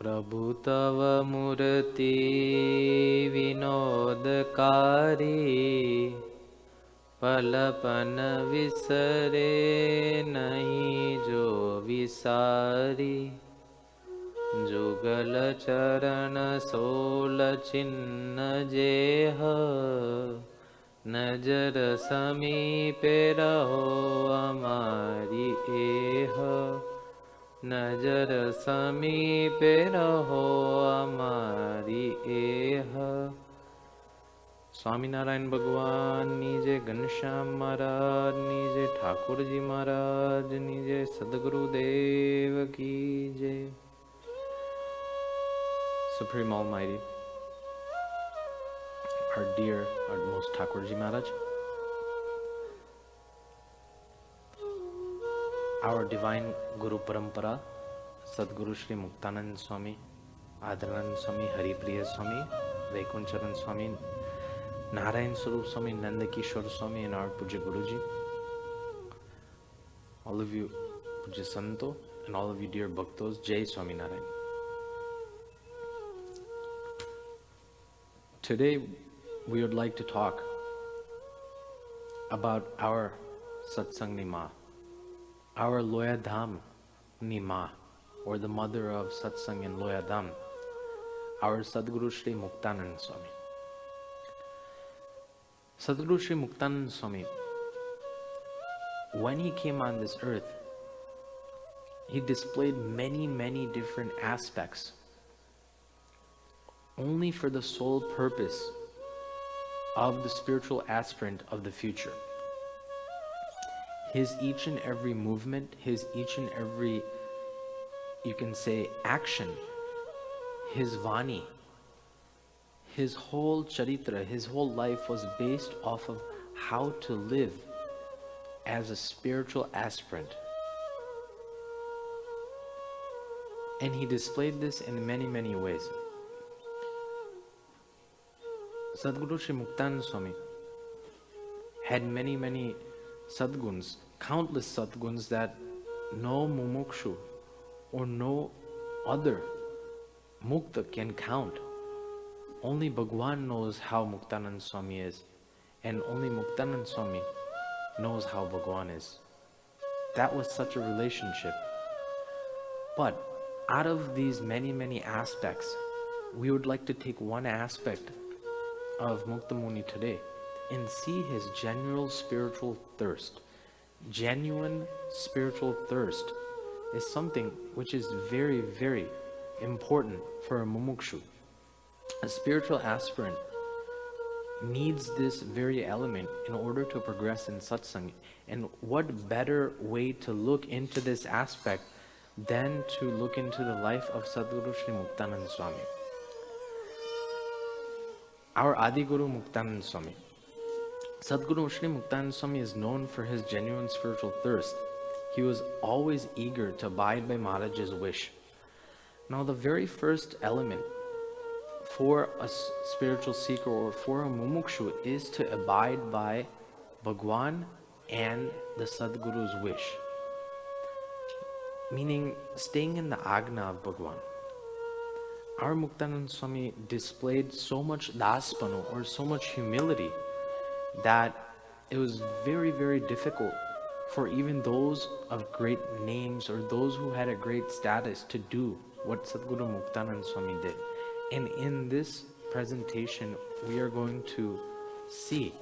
प्रभु तव मूर्ति विनोदकारी पलपन विसरे नहीं जो विसारी जुगल चरण सोल चिन्ह जेह नजर समीपे रहो हमारी एह नजर समीपे रहो हमारी एह સ્વામિનારાયણ ભગવાનની જય, ઘનશ્યામ મહારાજની જય, ઠાકોરજી મહારાજની જય, સદગુરુદેવ કી જય. Supreme Almighty, our dear, our most Thakurji Maharaj, our divine Guru Parampara, Sadguru Shri Muktanand Swami, Adhanand Swami, Haripriya Swami, Vaikuncharan Swami, Narayan Swarup Swami, Nandakishwar Swami, and our Puja Guruji, all of you Puja Santo, and all of you dear Bhaktos, Jai Swaminarayan. Today we would like to talk about our Satsang Nima, our Loyadham Nima, or the mother of Satsang in Loyadham, our Sadguru Shri Muktanand Swami. Sadguru Shri Muktanand Swami, when he came on this earth, he displayed many different aspects only for the sole purpose of the spiritual aspirant of the future. His each and every movement, his each and every, you can say, action, his vani, his whole charitra, his whole life was based off of how to live as a spiritual aspirant. And he displayed this in many ways. Sadguru Shri Muktanand Swami had many sadguns, countless sadguns that no mumukshu or no other mukta can count. Only Bhagwan knows how Muktanand Swami is, and only Muktanand Swami knows how Bhagwan is. That was such a relationship. But out of these many aspects, we would like to take one aspect of Mukta Muni today and see his genuine spiritual thirst. Genuine spiritual thirst is something which is very important for a mumukshu. A spiritual aspirant needs this very element in order to progress in satsang. And what better way to look into this aspect than to look into the life of Sadguru Shri Muktanand Swami. Our Adi Guru Muktanand Swami. Sadguru Shri Muktanand Swami is known for his genuine spiritual thirst. He was always eager to abide by Maharaj's wish. Now the very first element for a spiritual seeker or for a mumukshu is to abide by Bhagwan and the Sadguru's wish. Meaning staying in the agna of Bhagwan. Our Muktanand Swami displayed so much daspanu or so much humility that it was very difficult for even those of great names or those who had a great status to do what Sadguru Muktanand Swami did. And in this presentation, we are going to see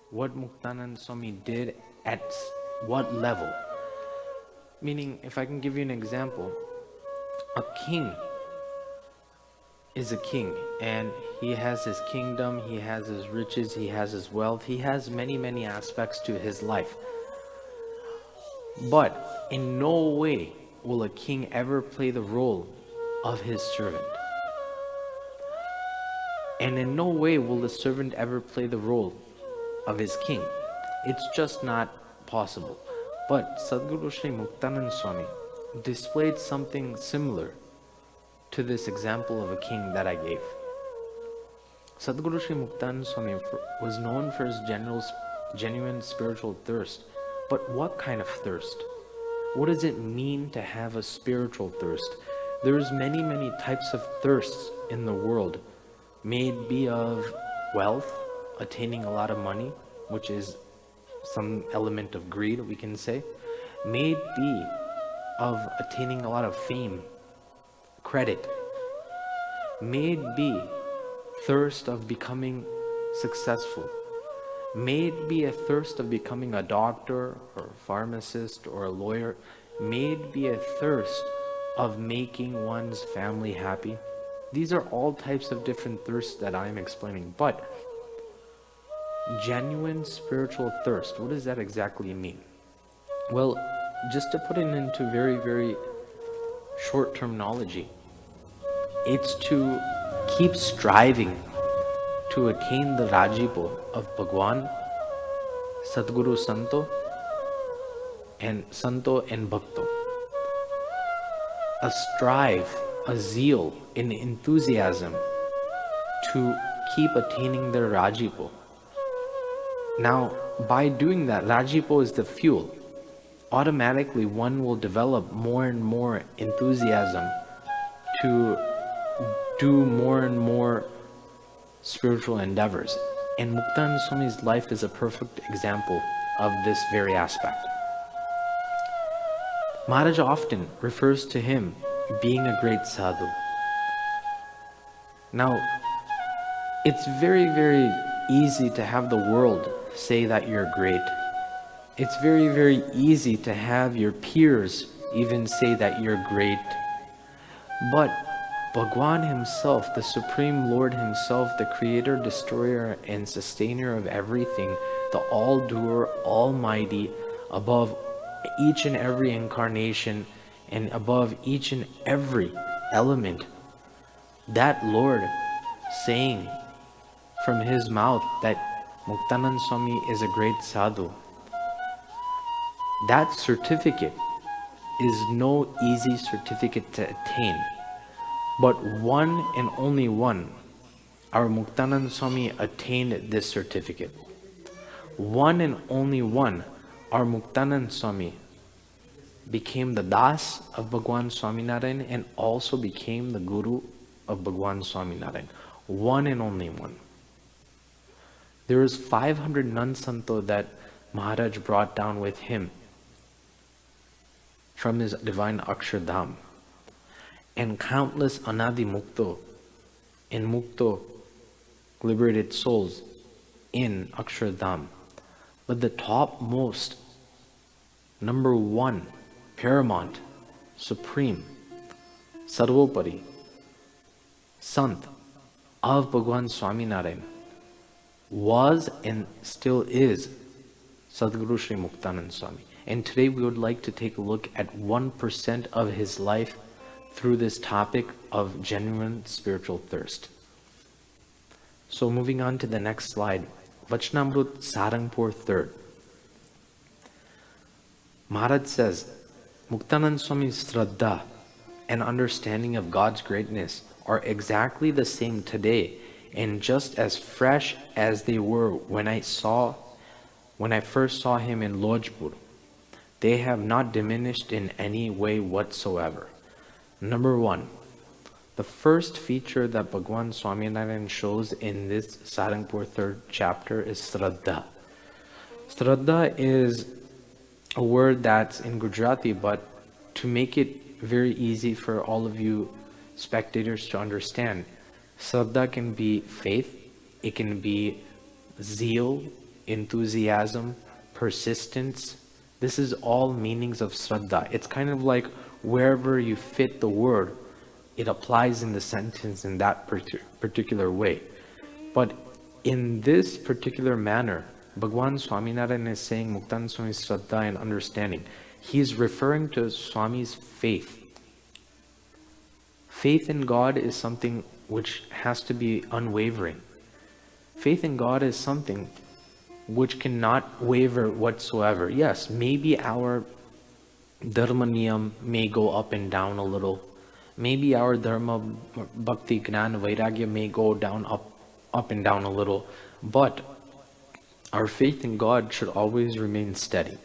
what Muktanand Swami did at what level. Meaning, if I can give you an example, a king is a king and he has his kingdom, he has his riches, he has his wealth, he has many aspects to his life. But in no way will a king ever play the role of his servant. And in no way will the servant ever play the role of his king. It's just not possible. But Sadguru Shri Muktanand Swami displayed something similar to this example of a king that I gave. Sadguru Shri Muktanand Swami was known for his genuine spiritual thirst. But what kind of thirst? What does it mean to have a spiritual thirst? There's many types of thirsts in the world. May it be of wealth, attaining a lot of money, which is some element of greed, we can say. May it be of attaining a lot of fame, credit. May it be thirst of becoming successful. May it be a thirst of becoming a doctor or a pharmacist or a lawyer. May it be a thirst of making one's family happy. These are all types of different thirsts that I'm explaining. But genuine spiritual thirst, what does that exactly mean? Well, just to put it into very short terminology, it's to keep striving to attain the Rajipo of Bhagwan, Sadguru Santo and Bhakto. A strive, a zeal, an enthusiasm to keep attaining their Rajipo. Now, by doing that, Rajipo is the fuel. Automatically, one will develop more and more enthusiasm to do more and more spiritual endeavors. And Muktananda Swami's life is a perfect example of this very aspect. Maharaj often refers to him being a great sadhu. Now, it's very easy to have the world say that you're great. It's very easy to have your peers even say that you're great. But Bhagwan himself, the Supreme Lord himself, the creator, destroyer, and sustainer of everything, the all-doer, almighty, above each and every incarnation and above each and every element, that Lord saying from his mouth that Muktananda Swami is a great sadhu, that certificate is no easy certificate to attain. But one and only one, our Muktananda Swami attained this certificate. One and only one, our Muktananda Swami became the Das of Bhagwan Swaminarayan and also became the Guru of Bhagwan Swaminarayan. One and only one. There was 500 Nansanto that Maharaj brought down with him from his divine Akshardham, and countless Anadi Mukto and Mukto liberated souls in Akshardham. But the topmost, number one, paramount, supreme, Sarvopari, Sant of Bhagwan Swaminarayan was and still is Sadguru Shri Muktananda Swami. And today we would like to take a look at 1% of his life through this topic of genuine spiritual thirst. So moving on to the next slide, Vachanamrut Sarangpur 3rd. Maharaj says, Muktananda Swami's Shraddha and understanding of God's greatness are exactly the same today and just as fresh as they were when I first saw him in Lojpur. They have not diminished in any way whatsoever. Number one, the first feature that Bhagwan Swaminarayan shows in this Sarangpur 3rd chapter is Shraddha. Shraddha is a word that's in Gujarati, but to make it very easy for all of you spectators to understand, Shraddha can be faith, it can be zeal, enthusiasm, persistence. This is all meanings of Shraddha. It's kind of like wherever you fit the word, it applies in the sentence in that particular way. But in this particular manner, Bhagwan Swaminarayan is saying Muktananda Swami's Shraddha and understanding. He's referring to Swami's faith. Faith in God is something which has to be unwavering. Faith in God is something which cannot waver whatsoever. Yes, maybe our dharma niyam may go up and down a little. Maybe our dharma, bhakti, gnana, vairagya may go down, up and down a little. But our faith in God should always remain steady.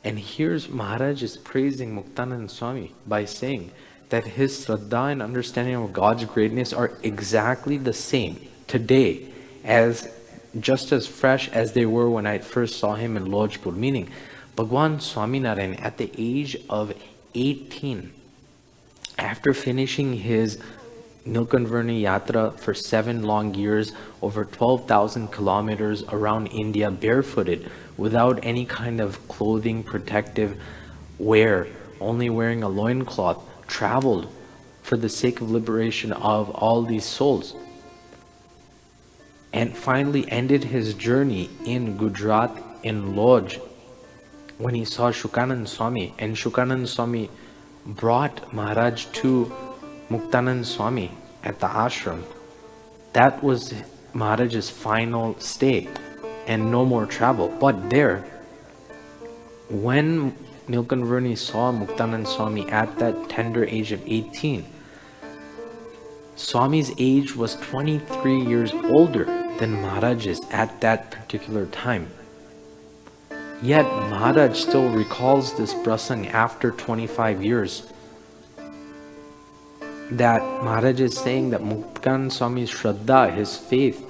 And here's Maharaj is praising Muktananda Swami by saying that his Shraddha and understanding of God's greatness are exactly the same today, as just as fresh as they were when I first saw him in Lojpur. Meaning, Bhagwan Swaminarayan, at the age of 18, after finishing his Nilkanvarni Yatra for 7 long years, over 12,000 kilometers around India barefooted, without any kind of clothing, protective wear, only wearing a loincloth, traveled for the sake of liberation of all these souls, and finally ended his journey in Gujarat in Lodj when he saw Shukanand Swami, and Shukanand Swami brought Maharaj to Muktanand Swami at the ashram. That was Maharaj's final stay and no more travel. But there, when Nilkanvarni saw Muktanand Swami at that tender age of 18, Swami's age was 23 years older than Maharaj's at that particular time. Yet Maharaj still recalls this prasang after 25 years, that Maharaj is saying that Muktanand Swami's Shraddha, his faith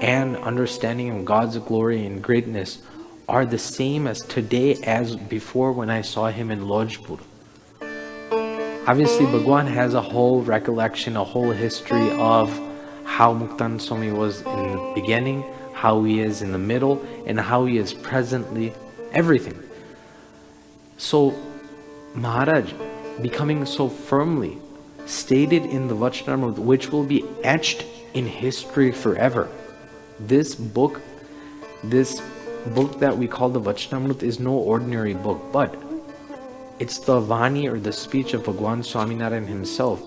and understanding of God's glory and greatness, are the same as today as before when I saw him in Lojpur. Obviously, Bhagwan has a whole recollection, a whole history of how Muktanand Swami was in the beginning, how he is in the middle, and how he is presently, everything. So Maharaj, becoming so firmly stated in the Vachanamrut, which will be etched in history forever. This book that we call the Vachanamrut is no ordinary book, but it's the Vani, or the speech of Bhagwan Swaminarayan himself.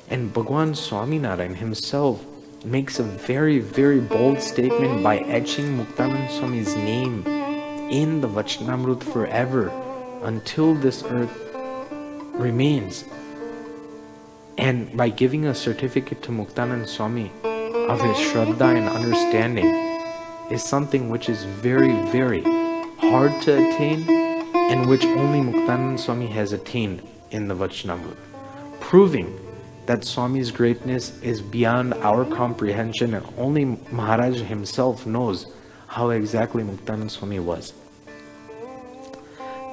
And Bhagwan Swaminarayan himself makes a very, very bold statement by etching Muktanand Swami's name in the Vachanamrut forever until this earth remains. And by giving a certificate to Muktanand Swami of his Shraddha and understanding is something which is very, very hard to attain, and which only Muktanand Swami has attained in the Vachanamrut, proving that Swami's greatness is beyond our comprehension, and only Maharaj himself knows how exactly Muktanand Swami was.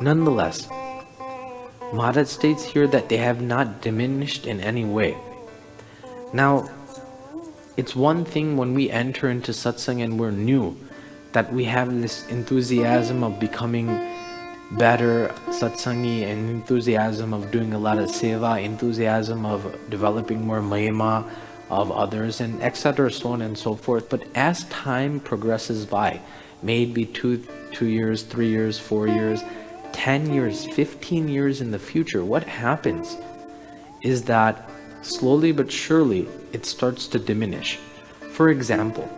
Nonetheless, Maharaj states here that they have not diminished in any way. Now, it's one thing when we enter into satsang and we're new, that we have this enthusiasm of becoming better satsangi, and enthusiasm of doing a lot of seva, enthusiasm of developing more mahima of others, and etc., so on and so forth. But as time progresses by, may it be 2 years, 3 years, 4 years, 10 years, 15 years in the future, what happens is that slowly but surely it starts to diminish. For example,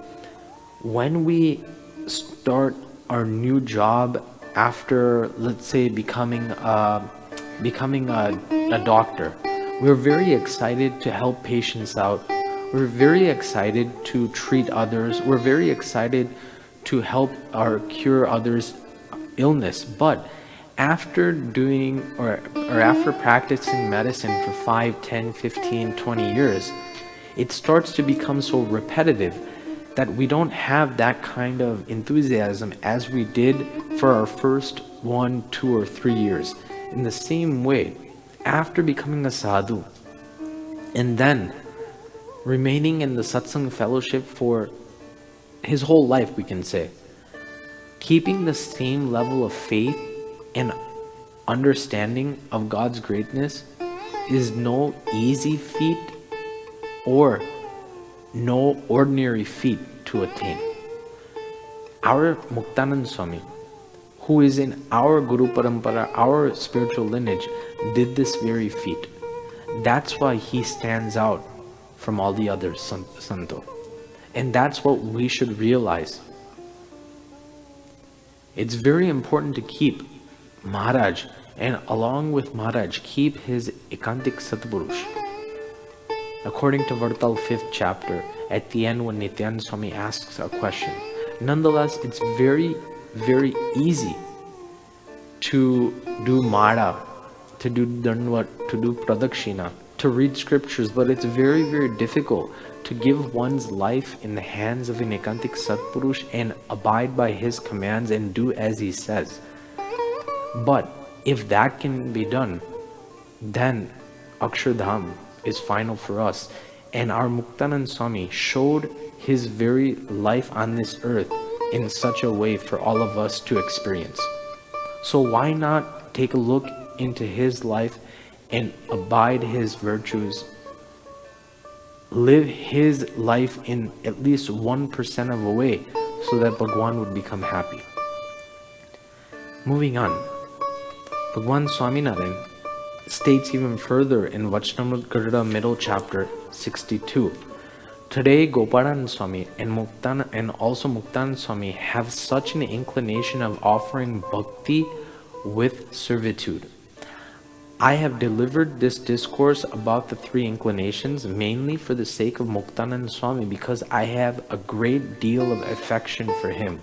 when we start our new job after, let's say, becoming a doctor, we're very excited to help patients out. We're very excited to treat others. We're very excited to help or cure others' illness. But after doing or after practicing medicine for 5, 10, 15, 20 years, it starts to become so repetitive that we don't have that kind of enthusiasm as we did for our first 1, 2, or 3 years. In the same way, after becoming a sadhu and then remaining in the satsang fellowship for his whole life, we can say, keeping the same level of faith and understanding of God's greatness is no easy feat or no ordinary feat to attain. Our Muktanand Swami, who is in our Guru Parampara, our spiritual lineage, did this very feat. That's why he stands out from all the other Santo. And that's what we should realize. It's very important to keep Maharaj, and along with Maharaj, keep his Ekantik Satpurush. According to Vartal 5th chapter, at the end when Nityananda Swami asks a question. Nonetheless, it's very, very easy to do Mara, to do Dandvat, to do Pradakshina, to read scriptures, but it's very, very difficult to give one's life in the hands of an Ekantik Satpurush and abide by his commands and do as he says. But if that can be done, then Akshardham is final for us. And our Muktanand Swami showed his very life on this earth in such a way for all of us to experience. So why not take a look into his life and abide his virtues, live his life in at least 1% of a way so that Bhagwan would become happy. Moving on, Bhagwan Swaminarayan states even further in Vachanamrut Garuda middle chapter 62. Today Gopalan Swami and also Muktan Swami have such an inclination of offering bhakti with servitude. I have delivered this discourse about the three inclinations mainly for the sake of Muktanand Swami because I have a great deal of affection for him.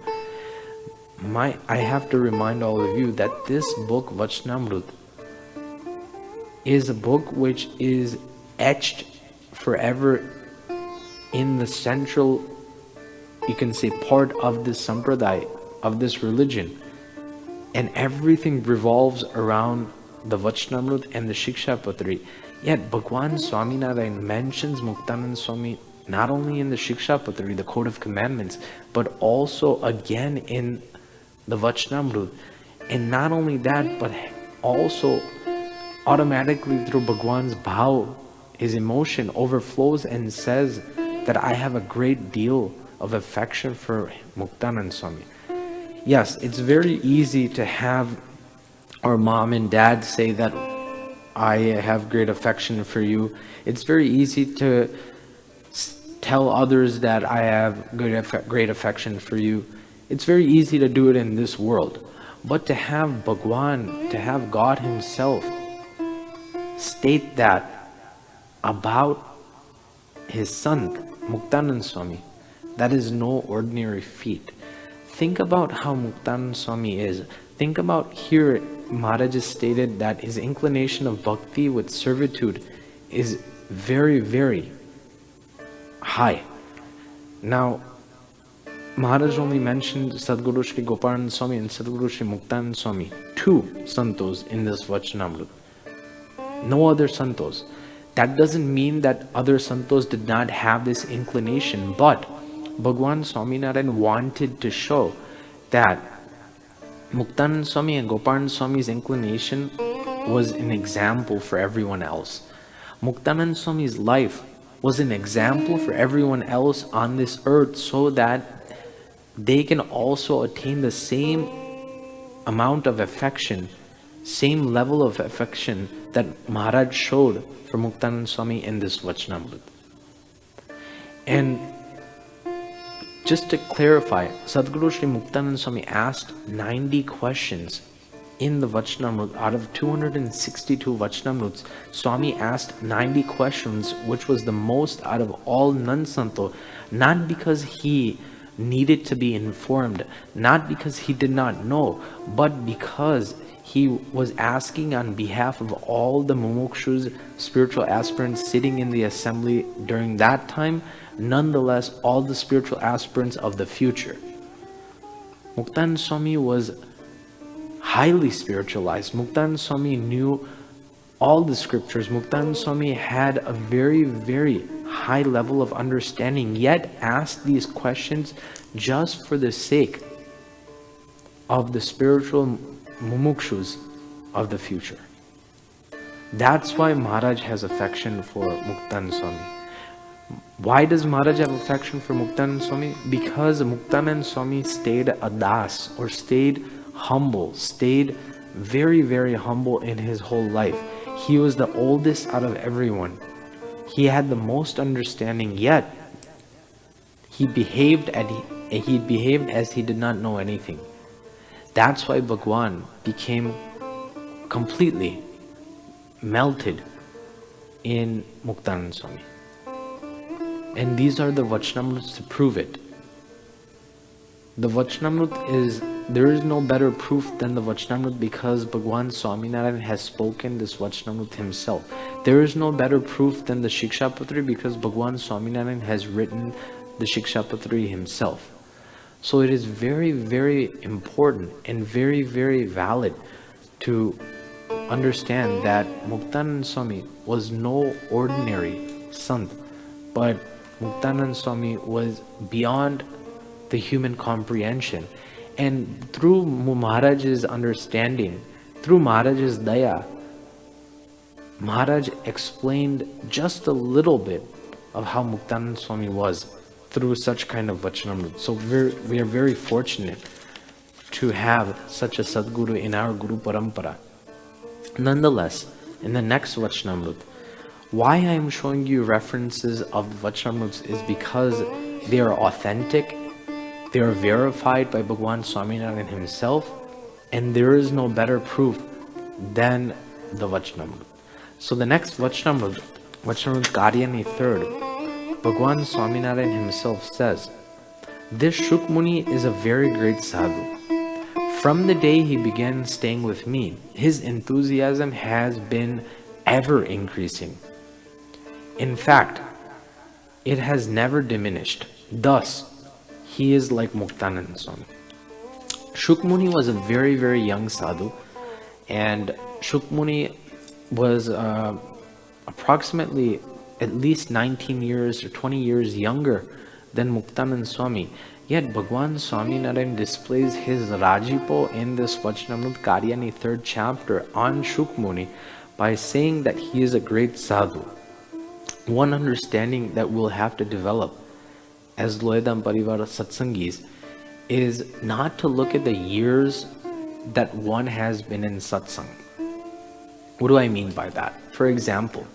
I have to remind all of you that this book Vachanamrut is a book which is etched forever in the central, you can say, part of this sampradaya, of this religion, and everything revolves around the Vachanamrut and the Shikshapatri. Yet Bhagwan Swaminarayan mentions Muktanand Swami not only in the Shikshapatri, the Code of Commandments, but also again in the Vachanamrut. And not only that, but also automatically through Bhagwan's bhav, his emotion overflows and says that I have a great deal of affection for Muktanand Swami. Yes, it's very easy to have our mom and dad say that I have great affection for you. It's very easy to tell others that I have great affection for you. It's very easy to do it in this world. But to have Bhagwan, to have God himself state that about his son, Muktanand Swami, that is no ordinary feat. Think about how Muktanand Swami is. Think about here, Maharaj has stated that his inclination of bhakti with servitude is very, very high. Now, Maharaj only mentioned Sadguru Shri Gopalan Swami and Sadguru Shri Muktanand Swami, two santos in this Vachanamrut. No other santos. That doesn't mean that other santos did not have this inclination, but Bhagwan Swaminarayan wanted to show that Muktanand Swami and Gopalan Swami's inclination was an example for everyone else. Muktanand Swami's life was an example for everyone else on this earth so that they can also attain the same amount of affection, same level of affection that Maharaj showed for Muktanand Swami in this Vachanamrut. And just to clarify, Sadguru Shri Muktanand Swami asked 90 questions in the Vachanamrut. Out of 262 Vachanamruts, Swami asked 90 questions, which was the most out of all non-santo, not because he needed to be informed, not because he did not know, but because he was asking on behalf of all the mumukshus, spiritual aspirants sitting in the assembly during that time, nonetheless all the spiritual aspirants of the future. Muktanand Swami was highly spiritualized. Muktanand Swami knew all the scriptures. Muktanand Swami had a very, very high level of understanding, yet asked these questions just for the sake of the spiritual mumukshus of the future. That's why Maharaj has affection for Muktanand Swami. Why does Maharaj have affection for Muktanand Swami? Because Muktanand Swami stayed a das, or stayed humble, stayed very, very humble in his whole life. He was the oldest out of everyone. He had the most understanding, yet he behaved as he did not know anything. That's why Bhagwan became completely melted in Muktanand Swami. And these are the Vachanamruts to prove it. The Vachanamrut is there is no better proof than the Vachanamrut, because Bhagwan Swaminarayan has spoken this Vachanamrut himself. There is no better proof than the Shikshapatri, because Bhagwan Swaminarayan has written the Shikshapatri himself. So it is very, very important and very, very valid to understand that Muktanand Swami was no ordinary sant, but Muktanand Swami was beyond the human comprehension. And through Maharaj's understanding, through Maharaj's daya, Maharaj explained just a little bit of how Muktanand Swami was through such kind of Vachanamrut. So we are very fortunate to have such a Sadguru in our Guru Parampara. Nonetheless, in the next Vachanamrut, why I am showing you references of the Vachanamruts is because they are authentic, they are verified by Bhagwan Swaminarayan himself, and there is no better proof than the Vachanamrut. So the next Vachanamrut, Vachanamrut Karyani 3rd, Bhagwan Swaminarayan himself says, "This Shuk Muni is a very great sadhu. From the day he began staying with me, his enthusiasm has been ever increasing. In fact, it has never diminished. Thus, he is like Muktanand Swami." Shuk Muni was a very, very young sadhu, and Shuk Muni was approximately at least 19 years or 20 years younger than Muktanand Swami. Yet Bhagwan Swaminarayan displays his Rajipo in this Vachanamrut Karyani 3rd chapter on Shuk Muni by saying that he is a great sadhu. One understanding that we'll have to develop as Loyadham Parivara Satsangis is not to look at the years that one has been in satsang. What do I mean by that? For example,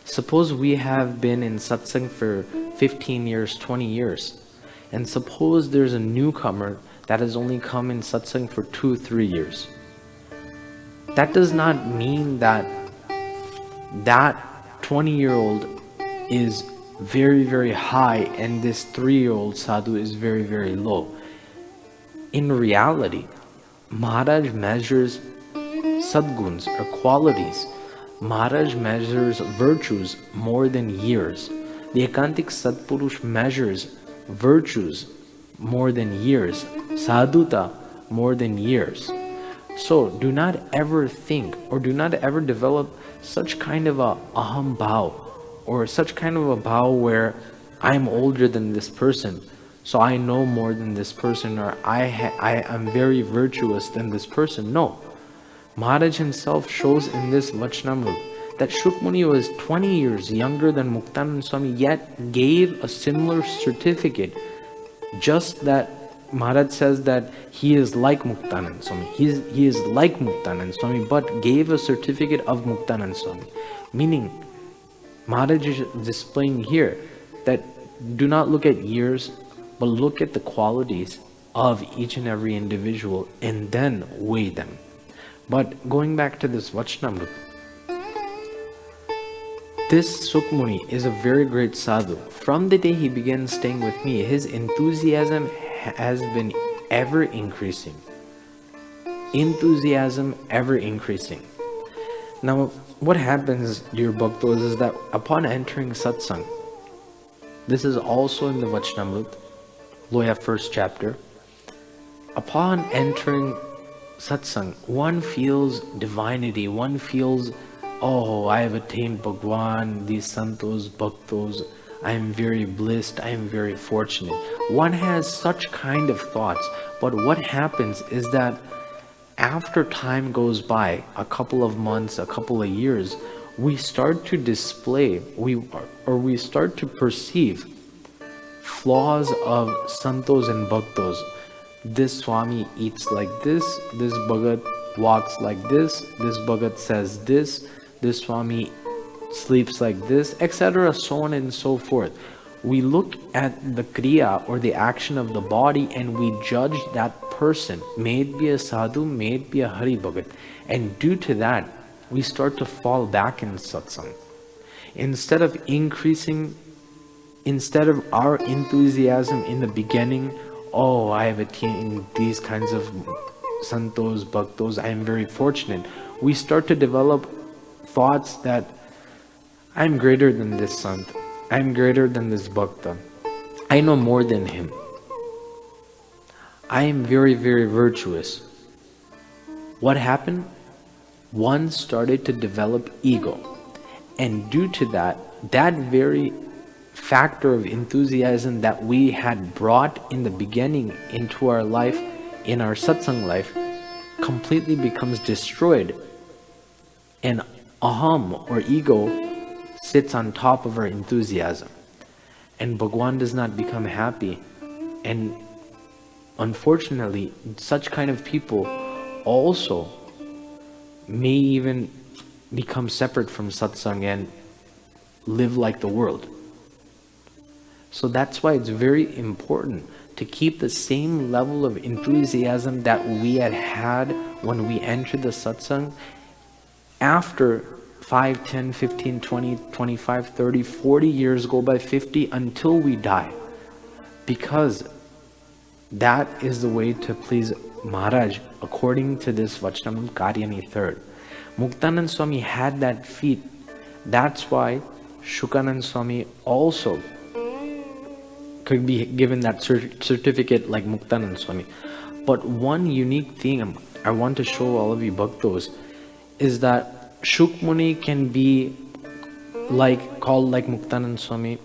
suppose we have been in satsang for 15 years, 20 years, and suppose there's a newcomer that has only come in satsang for 2-3 years. That does not mean that that 20-year-old is very, very high and this 3-year-old sadhu is very, very low. In reality, Maharaj measures sadguns or qualities. Maharaj measures virtues more than years. The Ekantik Satpurush measures virtues more than years, sadhuta more than years. So do not ever think or do not ever develop such kind of a aham bhav, or such kind of a bhav where I'm older than this person, so I know more than this person, or I am very virtuous than this person. No. Maharaj himself shows in this Vachanamrut that Shuk Muni was 20 years younger than Muktanand Swami, yet gave a similar certificate. Just that Maharaj says that he is like Muktanand Swami. He is like Muktanand Swami, but gave a certificate of Muktanand Swami. Meaning, Maharaj is displaying here that do not look at years, but look at the qualities of each and every individual and then weigh them. But going back to this Vachanamrut, this Shuk Muni is a very great sadhu. From the day he began staying with me, his enthusiasm has been ever increasing. Enthusiasm ever increasing. Now, what happens, dear Bhaktos, is that upon entering satsang, this is also in the Vachanamrut, Loya 1st chapter, upon entering satsang, one feels divinity, one feels, oh, I have attained Bhagwan, these santos, bhaktos, I am very blessed, I am very fortunate. One has such kind of thoughts, but what happens is that after time goes by, a couple of months, a couple of years, we start to display, we start to perceive flaws of santos and bhaktos. This Swami eats like this Bhagat walks like this Bhagat says this Swami sleeps like this, etc., so on and so forth. We look at the kriya or the action of the body and we judge that person, may it be a sadhu, may it be a hari bhagat, and due to that, we start to fall back in satsang. Instead of our enthusiasm in the beginning, oh, I have attained these kinds of santos, bhaktos, I am very fortunate. We start to develop thoughts that I'm greater than this sant, I'm greater than this bhakta, I know more than him, I am very, very virtuous. What happened? One started to develop ego. And due to that, that very factor of enthusiasm that we had brought in the beginning into our life, in our satsang life, completely becomes destroyed. And aham, or ego, sits on top of our enthusiasm. And Bhagwan does not become happy. And unfortunately, such kind of people also may even become separate from satsang and live like the world. So that's why it's very important to keep the same level of enthusiasm that we had when we entered the satsang after 5, 10, 15, 20, 25, 30, 40 years go by, 50, until we die. Because that is the way to please Maharaj according to this Vachanamrut Karyani third. Muktanand Swami had that feat. That's why Shukanand Swami also could be given that certificate like Muktanand Swami. But one unique thing I want to show all of you bhaktos is that Shukmuni can be called like Muktanand Swami.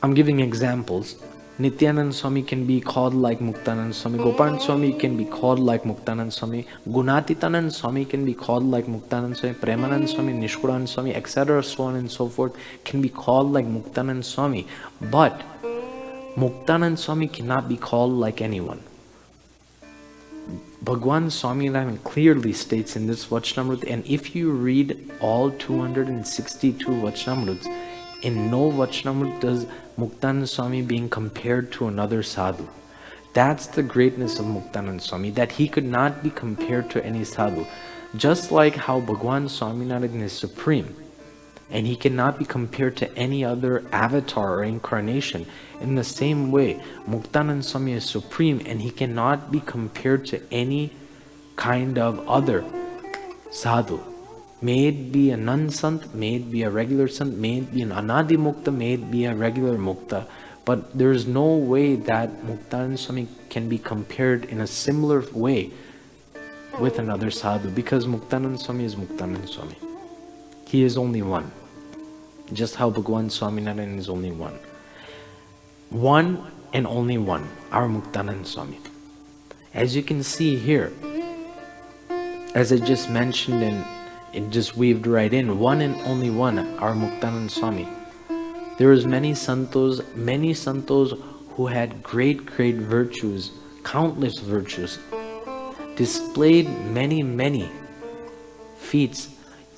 I'm giving examples. Nityanand Swami can be called like Muktanand Swami. Gopalan Swami can be called like Muktanand Swami. Gunatitanand Swami can be called like Muktanand Swami. Premanand Swami, Nishkudanand Swami, etc. so on and so forth can be called like Muktanand Swami. But Muktanand Swami cannot be called like anyone. Bhagwan Swaminarayan clearly states in this Vachanamrut, and if you read all 262 Vachanamruts, in no Vachanamrut does Muktanand Swami being compared to another sadhu. That's the greatness of Muktanand Swami, that he could not be compared to any sadhu. Just like how Bhagwan Swaminarayan is supreme, and he cannot be compared to any other avatar or incarnation. In the same way, Muktanand Swami is supreme, and he cannot be compared to any kind of other sadhu. May it be a non-sant, may it be a regular sant, may it be an anadi mukta, may it be a regular mukta. But there is no way that Muktanand Swami can be compared in a similar way with another sadhu, because Muktanand Swami is Muktanand Swami. He is only one. Just how Bhagwan Swaminarayan is only one. One and only one, our Muktanand Swami. As you can see here, as I just mentioned and it just weaved right in, one and only one, our Muktanand Swami. There was many santos who had great virtues, countless virtues, displayed many feats.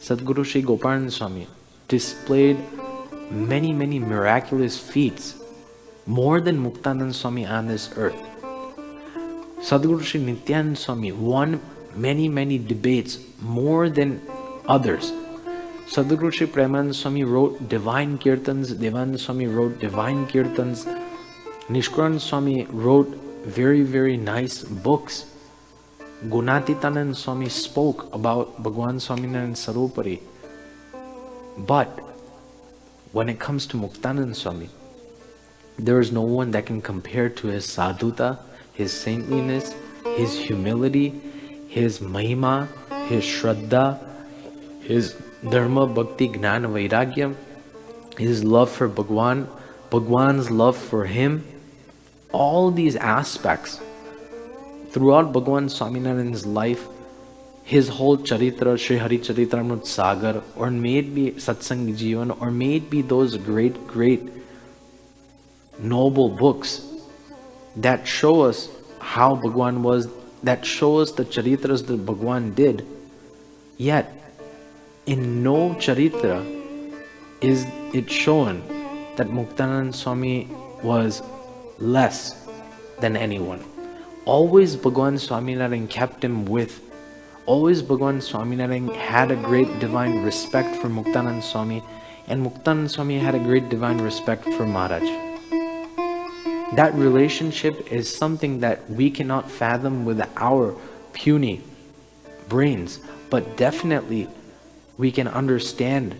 Sadguru Shri Gopalan Swami displayed many miraculous feats, more than Muktanand Swami on this earth. Sadguru Shri Nityanand Swami won many debates, more than others. Sadguru Shri Premanand Swami wrote divine kirtans, Devanand Swami wrote divine kirtans, Nishkudanand Swami wrote very nice books. Gunatitanand Swami spoke about Bhagwan Swaminarayan Sarupari. But when it comes to Muktanand Swami, there is no one that can compare to his sadhuta, his saintliness, his humility, his mahima, his shraddha, his dharma, bhakti, gnana, vairagya, his love for Bhagwan, Bhagwan's love for him. All these aspects throughout Bhagwan Swaminarayan's life, his whole charitra, Shri haricharitramrut sagar, or may it be satsang jivan, or may it be those great noble books that show us how Bhagwan was, that show us the charitras that Bhagwan did. Yet in no charitra is it shown that Muktanand Swami was less than anyone. Always Bhagwan Swaminarayan kept him with. Always Bhagwan Swaminarayan had a great divine respect for Muktanand Swami, and Muktanand Swami had a great divine respect for Maharaj. That relationship is something that we cannot fathom with our puny brains, but definitely we can understand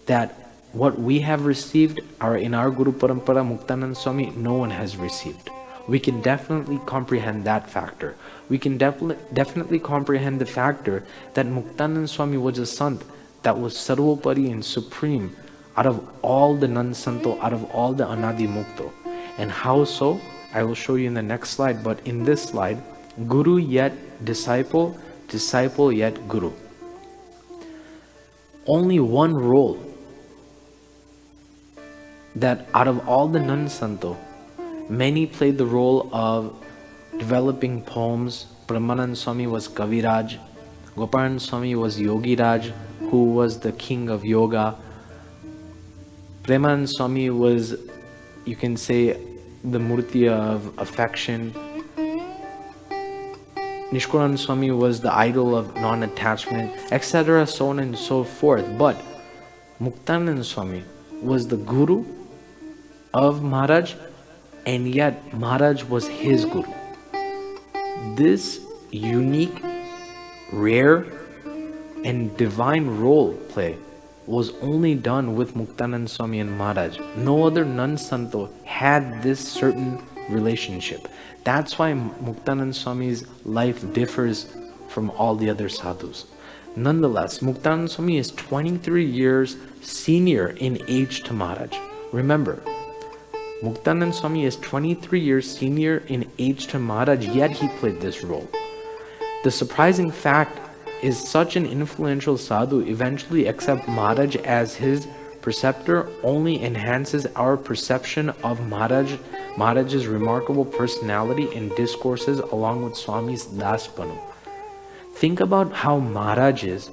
that what we have received are in our Guru Parampara Muktanand Swami, no one has received. We can definitely comprehend that factor. We can definitely comprehend the factor that Muktanand Swami was a sant that was sarvopari and supreme out of all the Nan Santo, out of all the Anadi Mukto. And how so? I will show you in the next slide, but in this slide, Guru yet disciple, disciple yet Guru. Only one role that out of all the Nan Santo, many played the role of developing poems. Brahmanand Swami was Kaviraj, Gopalan Swami was Yogiraj, who was the king of yoga. Premanand Swami was, you can say, the murti of affection. Nishkuran Swami was the idol of non-attachment, etc., so on and so forth. But Muktanand Swami was the guru of Maharaj, and yet Maharaj was his guru. This unique, rare, and divine role play was only done with Muktanand Swami and Maharaj. No other Nan Santo had this certain relationship. That's why Muktanand Swami's life differs from all the other sadhus. Nonetheless, Muktanand Swami is 23 years senior in age to Maharaj. Remember, Muktanand Swami is 23 years senior in age to Maharaj, yet he played this role. The surprising fact is such an influential sadhu eventually accept Maharaj as his preceptor only enhances our perception of Maharaj's remarkable personality and discourses along with Swami's Daspanu. Think about how Maharaj is.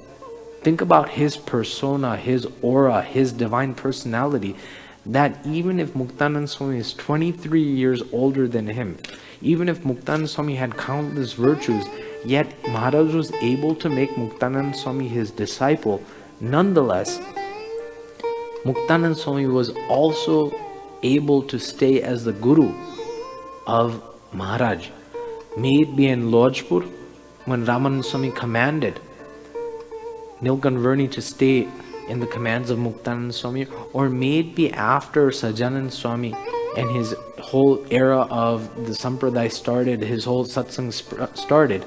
Think about his persona, his aura, his divine personality, that even if Muktanand Swami is 23 years older than him, even if Muktanand Swami had countless virtues, yet Maharaj was able to make Muktanand Swami his disciple. Nonetheless, Muktanand Swami was also able to stay as the guru of Maharaj. May it be in Lojpur, when Ramanand Swami commanded Nilkanvarni to stay in the commands of Muktanand Swami, or may it be after Sajanand Swami and his whole era of the Sampradaya started, his whole satsang started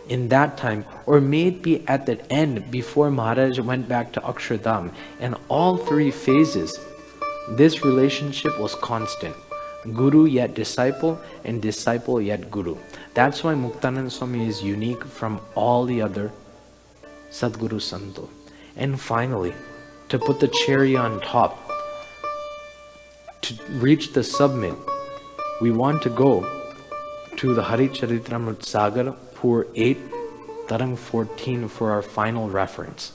in that time, or may it be at the end before Maharaj went back to Akshardham. In all three phases, this relationship was constant. Guru yet disciple, and disciple yet Guru. That's why Muktanand Swami is unique from all the other Sadguru Santo. And finally, to put the cherry on top, to reach the summit, we want to go to the Haricharitramrut Sagar, Pur 8, Tarang 14 for our final reference.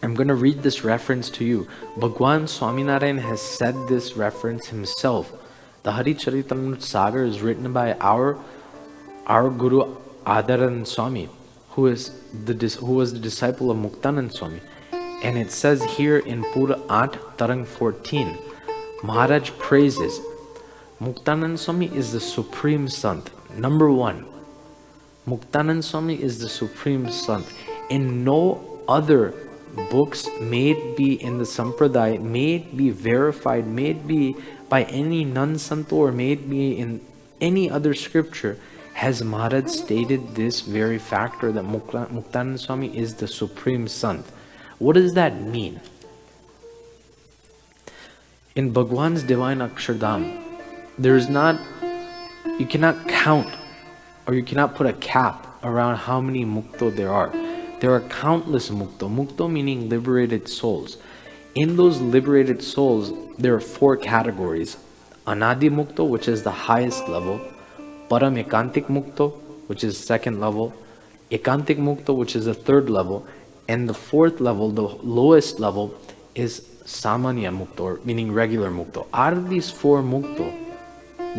I'm going to read this reference to you. Bhagwan Swaminarayan has said this reference himself. The Haricharitramrut Sagar is written by our Guru Adaran Swami, who was the disciple of Muktanand Swami. And it says here in Pura 8, Tarang 14, Maharaj praises Muktanand Swami is the supreme sant. Number one, Muktanand Swami is the supreme sant. In no other books, may it be in the Sampradaya, may it be verified, may it be by any Nan Santo, or may it be in any other scripture, has Maharaj stated this very factor that Muktanand Swami is the supreme sant. What does that mean? In Bhagwan's divine Akshardham, you cannot count, or you cannot put a cap around how many mukto there are. There are countless mukto. Mukto meaning liberated souls. In those liberated souls, there are four categories. Anadi mukto, which is the highest level. Param ekantik mukto, which is second level. Ekantik mukto, which is the third level. And the fourth level, the lowest level, is Samanya Mukto, meaning regular Mukto. Out of these four Mukto,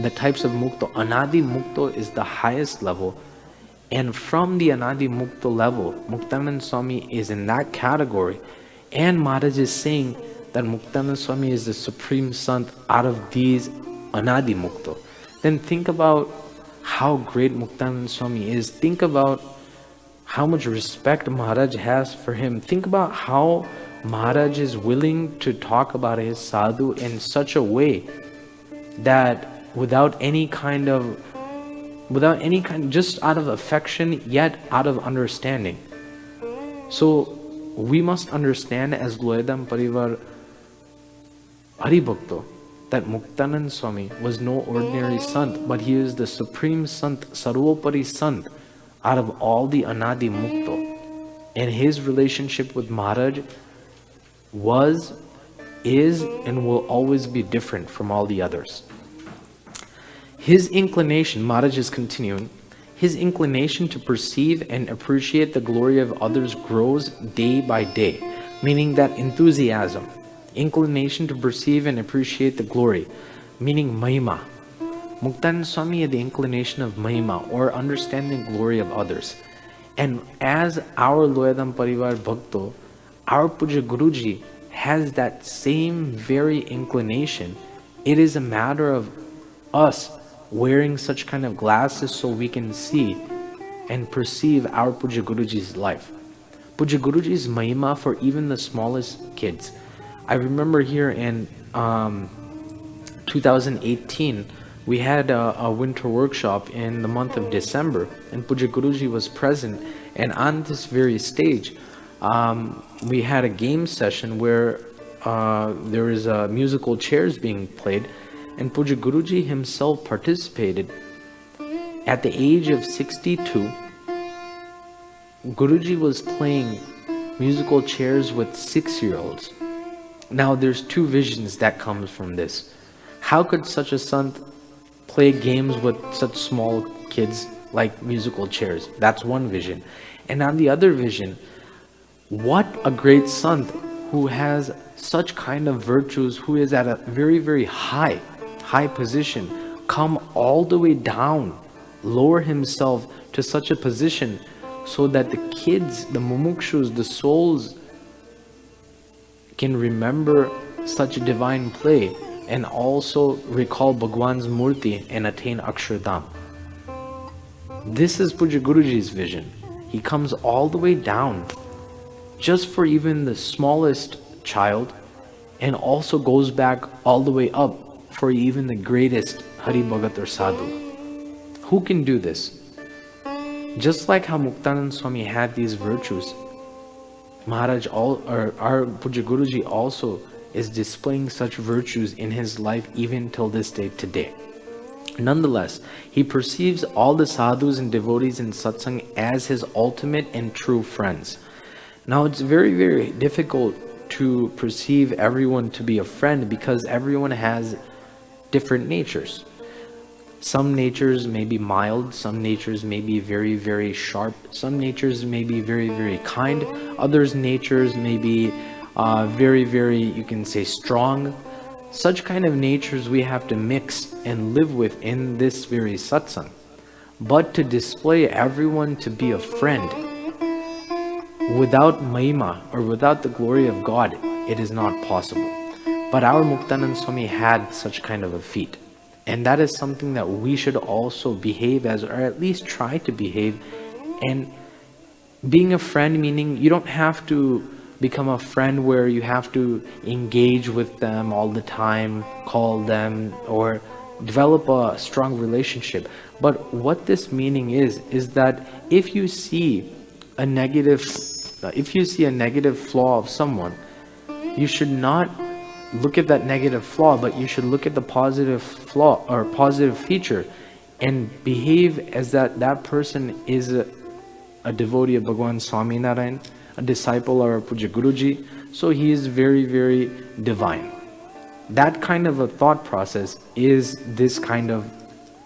the types of Mukto, Anadi Mukto is the highest level. And from the Anadi Mukto level, Muktanand Swami is in that category. And Maharaj is saying that Muktanand Swami is the supreme sant out of these Anadi Mukto, then think about how great Muktanand Swami is. Think about how much respect Maharaj has for him. Think about how Maharaj is willing to talk about his sadhu in such a way that without any kind, just out of affection, yet out of understanding. So we must understand as Loyadham Parivar Haribhakto that Muktanand Swami was no ordinary sant, but he is the supreme sant, Sarvopari sant out of all the Anadi Mukto. And his relationship with Maharaj was, is, and will always be different from all the others. His inclination, Maharaj is continuing, his inclination to perceive and appreciate the glory of others grows day by day, meaning that enthusiasm, inclination to perceive and appreciate the glory, meaning Mahima. Muktanand Swami had the inclination of Mahima, or understanding the glory of others. And as our Loyadham Parivar Bhakto, our Puja Guruji has that same very inclination. It is a matter of us wearing such kind of glasses so we can see and perceive our Puja Guruji's life. Puja Guruji's Mahima for even the smallest kids. I remember here in 2018, we had a winter workshop in the month of December, and Puja Guruji was present. And on this very stage, we had a game session where there was musical chairs being played, and Puja Guruji himself participated. At the age of 62, Guruji was playing musical chairs with 6-year-olds. Now there's two visions that comes from this. How could such a sant play games with such small kids like musical chairs? That's one vision. And on the other vision, what a great sant who has such kind of virtues, who is at a very, very high position, come all the way down, lower himself to such a position so that the kids, the mumukshus, the souls can remember such a divine play and also recall Bhagwan's murti and attain Akshardham. This is Puja Guruji's vision. He comes all the way down just for even the smallest child, and also goes back all the way up for even the greatest Hari Bhagat or Sadhu. Who can do this? Just like how Muktanand Swami had these virtues, Maharaj, our Puja Guruji also is displaying such virtues in his life even till this day today. Nonetheless, he perceives all the sadhus and devotees in satsang as his ultimate and true friends. Now it's very, very difficult to perceive everyone to be a friend because everyone has different natures. Some natures may be mild, some natures may be very, very sharp, some natures may be very, very kind, others natures may be very, very, you can say, strong. Such kind of natures we have to mix and live with in this very satsang. But to display everyone to be a friend without Mahima or without the glory of God, it is not possible. But our Muktanand Swami had such kind of a feat. And that is something that we should also behave as, or at least try to behave. And being a friend, meaning you don't have to become a friend where you have to engage with them all the time, call them, or develop a strong relationship. But what this meaning is that if you see a negative flaw of someone, you should not look at that negative flaw, but you should look at the positive flaw or positive feature and behave as that person is a devotee of Bhagwan Swaminarayan, a disciple or a Puja Guruji, so he is very, very divine. That kind of a thought process is this kind of,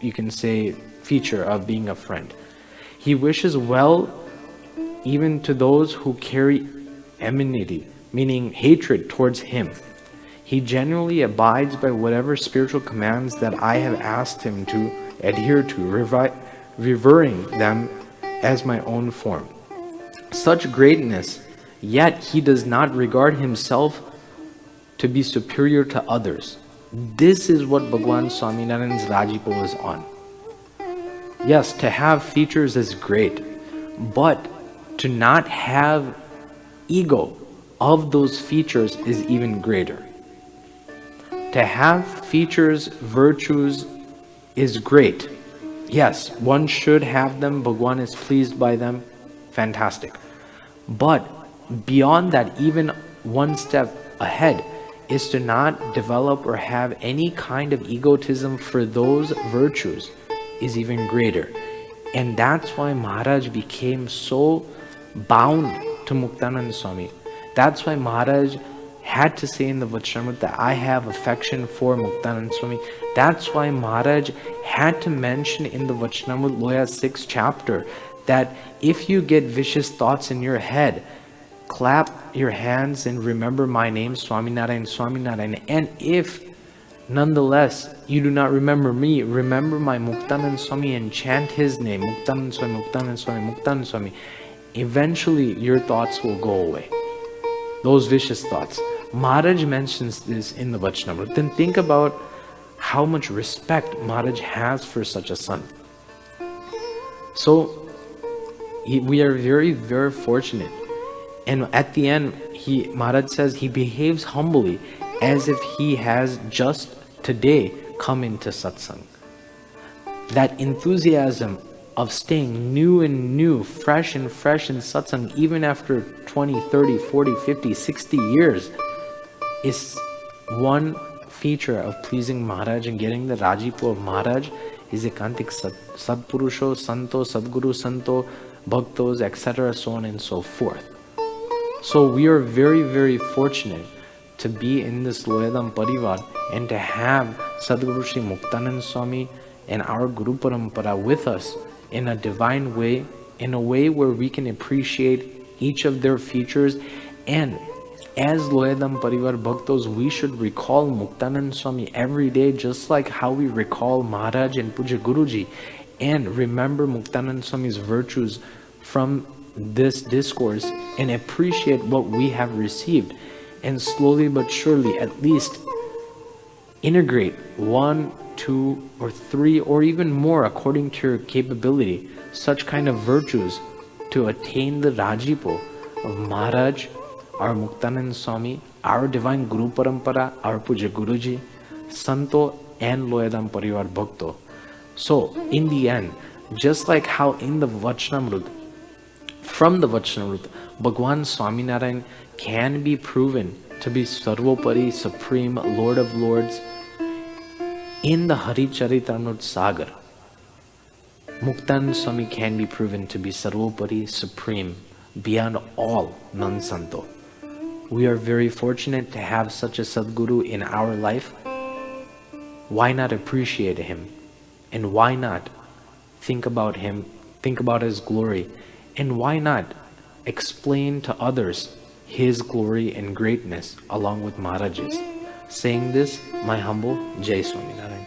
you can say, feature of being a friend. He wishes well even to those who carry enmity, meaning hatred towards him. He generally abides by whatever spiritual commands that I have asked him to adhere to, revering them as my own form. Such greatness, yet he does not regard himself to be superior to others. This is what Bhagwan Swaminarayan's Rajipo was on. Yes, to have features is great, but to not have ego of those features is even greater. To have features, virtues is great. Yes, one should have them. Bhagwan is pleased by them. Fantastic. But beyond that, even one step ahead, is to not develop or have any kind of egotism for those virtues is even greater. And that's why Maharaj became so bound to Muktananda Swami. That's why Maharaj had to say in the Vachanamrut that I have affection for Muktananda Swami. That's why Maharaj had to mention in the Vachanamrut Loya 6th chapter that if you get vicious thoughts in your head, clap your hands and remember my name, Swaminarayan, Swaminarayan. And if nonetheless you do not remember me, remember my Muktananda Swami and chant his name, Muktananda Swami, Muktananda Swami, Muktananda Swami. Eventually your thoughts will go away. Those vicious thoughts. Maharaj mentions this in the Vachanamrut. Then think about how much respect Maharaj has for such a son. So we are very, very fortunate. And at the end, Maharaj says he behaves humbly as if he has just today come into satsang. That enthusiasm of staying new and new, fresh and fresh in satsang, even after 20, 30, 40, 50, 60 years, is one feature of pleasing Maharaj and getting the Rajipo of Maharaj. Is ekantik sadpurusho, santo, sadguru, santo, bhaktos, etc., so on and so forth. So we are very, very fortunate to be in this Loyadham Parivar and to have Sadguru Shri Muktananda Swami and our Guru Parampara with us in a divine way, in a way where we can appreciate each of their features. And as Loyadham Parivar Bhaktos, we should recall Muktananda Swami every day, just like how we recall Maharaj and Puja Guruji, and remember Muktananda Swami's virtues from this discourse and appreciate what we have received, and slowly but surely at least integrate 1, 2, or 3, or even more according to your capability, such kind of virtues to attain the Rajipo of Maharaj, our Muktananda Swami, our divine Guru Parampara, our Puja Guruji, Santo, and Loyadham Parivar Bhakto. So in the end, just like how in the Vachanamrut, from the Vachanamrut, Bhagwan Swaminarayan can be proven to be Sarvopari, Supreme, Lord of Lords. In the Haricharitramrut Sagar, Muktananda Swami can be proven to be Sarvopari, Supreme, beyond all non-santo. We are very fortunate to have such a Sadguru in our life. Why not appreciate him? And why not think about him, think about his glory? And why not explain to others his glory and greatness along with Maharaj's? Saying this, my humble Jai Swaminarayan.